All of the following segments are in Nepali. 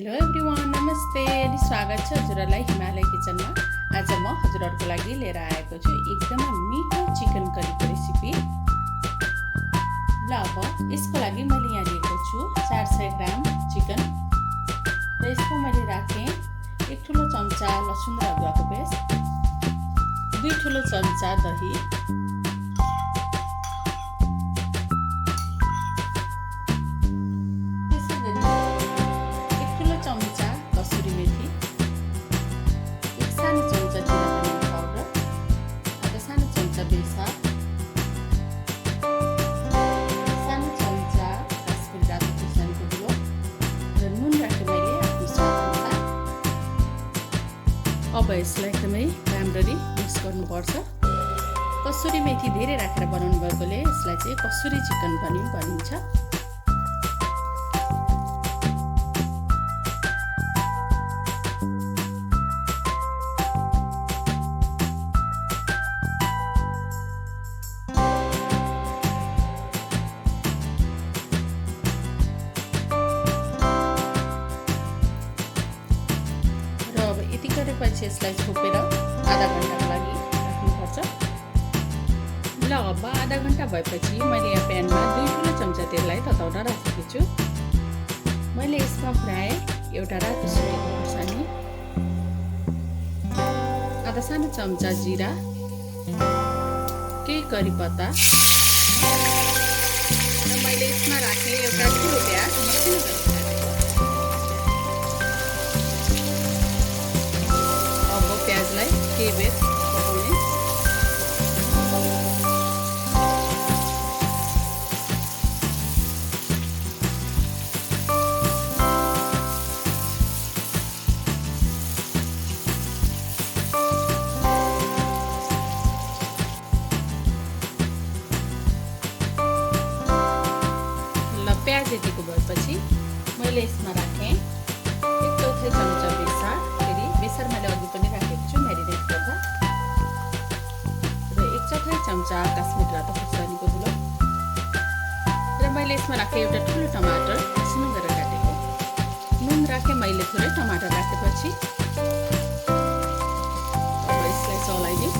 हेलो एभ्रिवान, नमस्ते अनि स्वागत छ हजुरहरूलाई हिमालय किचनमा। आज म हजुरहरूको लागि लिएर आएको छु एकदमै मिठो चिकन करीको रेसिपी। ल अब यसको लागि मैले यहाँ लिएको छु 400 ग्राम चिकन र यसको मैले राखेँ 1 ठुलो चम्चा लसुन र अदुवाको पेस्ट, 2 ठुलो चम्चा दही, अब यसलाई एकदमै राम्ररी मिक्स गर्नुपर्छ। कसुरी मेथी धेरै राखेर बनाउनु भएकोले यसलाई चाहिँ कसुरी चिकन पनि भनिन्छ। पछि यसलाई छोपेर आधा घन्टाको लागि राख्नुपर्छ। ल अब आधा घन्टा भएपछि मैले यहाँ प्यानमा 2 ठुलो चम्चा तेललाई तताउन राखेको छु। मैले यसमा फ्राई एउटा रातो सुकेको खुर्सानी, आधा सानो चम्चा जिरा, केही करी पत्ता र मैले यसमा राखेँ एउटा ठुलो प्याज मसिनो प्याजलाई केही बेर पकाउने। ल प्याज यतिको भएपछि मैले यसमा राखेँ 1/4 चम्चा बेसार। बेसार मैले अघि पनि राखेको छु म्यारिनेट गर्दा, र 1/4 चम्चा काश्मिरी रातो खुर्सानीको धुलो, र मैले यसमा राखेँ एउटा ठुलो टमाटर सानो गरेर काटेको। नुन राखेँ मैले थोरै, टमाटर राखेपछि अब यसलाई चलाइदिउँ।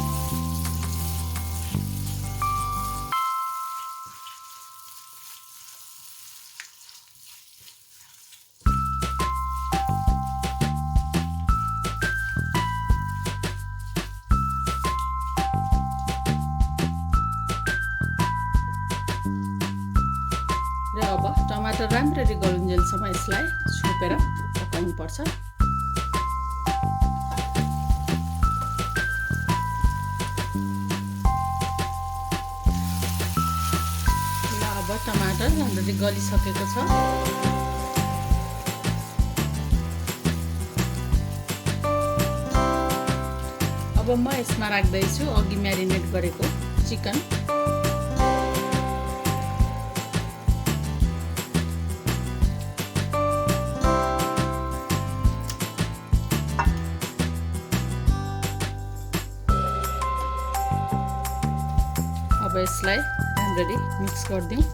र अब टमाटर राम्ररी गलुन्जेलसम्म यसलाई छोपेर पकाउनु पर्छ। ल अब टमाटर राम्ररी गलिसकेको छ। अब म यसमा राख्दैछु अघि म्यारिनेट गरेको चिकन। अब यसलाई राम्ररी मिक्स गरिदिउँ।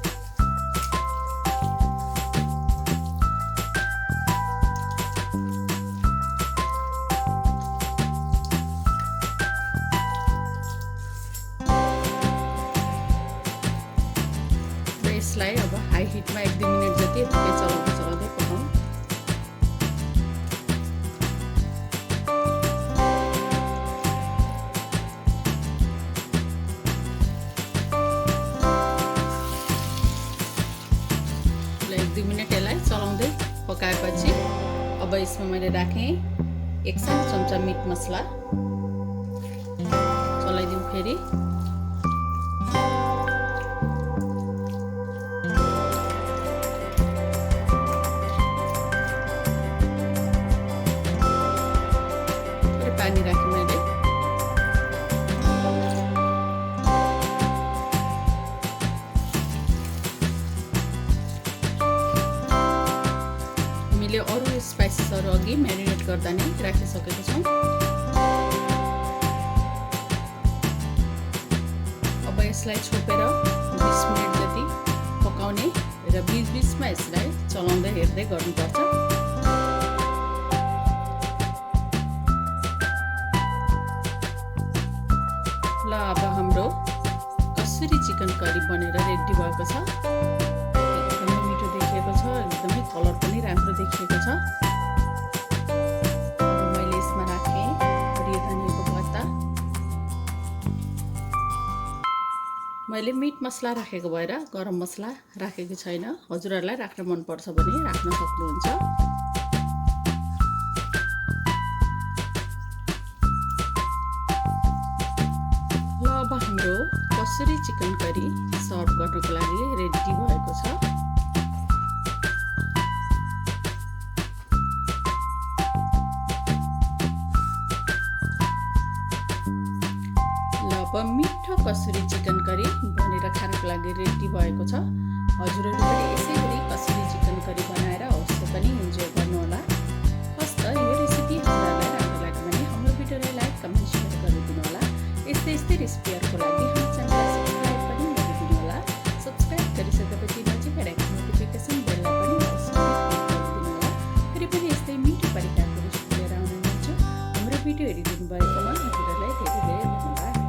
र यसलाई अब हाई हिटमा 1-2 मिनट जति चलाउँदै पकाउँ। यसलाई चलाउँदै पकाएपछि अब यसमा मैले राखेँ 1 सानो चम्चा मिट मसला, चलाइदिउँ फेरि। पानी राखेँ मैले। हामीले अरू स्पाइसेसहरू अघि म्यारिनेट गर्दा नै राखिसकेको छौँ। अब यसलाई छोपेर 20 मिनट जति पकाउने र बीच बीचमा यसलाई चलाउँदै हेर्दै गर्नुपर्छ। भएको छ। एकदमै मिठो देखिएको छ, एकदमै कलर पनि राम्रो देखिएको छ। मैले यसमा राखेँ हरियो धनियाको पत्ता। मैले मिट मसला राखेको भएर गरम मसला राखेको छैन। हजुरहरूलाई राख्न मनपर्छ भने राख्न सक्नुहुन्छ। अब हाम्रो कसुरी चिकन करी सर्भ गर्नको लागि रेडी भएको छ। अब मिठो कसुरी चिकन करी बनेर खानको लागि रेडी भएको छ। हजुरहरू पनि यसै गरी कसुरी चिकन करी बनाएर अवश्य पनि इन्जोय गर्नुहोला। हस् त यो रेसिपी हजुरहरूलाई राम्रो लाग्यो भने हाम्रो भिडियोलाई लाइक, कमेन्ट, सेयर गरिदिनु होला। यस्तै रेसिपीहरूको लागि हाम्रो च्यानललाई सब्सक्राइब पनि गरिदिनु होला। सब्सक्राइब गरिसकेपछि नजिकै रहेको नोटिफिकेसन बेललाई पनि अवश्य क्लिक गरिदिनु होला। फेरि पनि यस्तै मिठो परिकारको रेसिपी लिएर आउने हुन्छु। हाम्रो भिडियो हेरिदिनु भएकोमा हजुरहरूलाई धेरै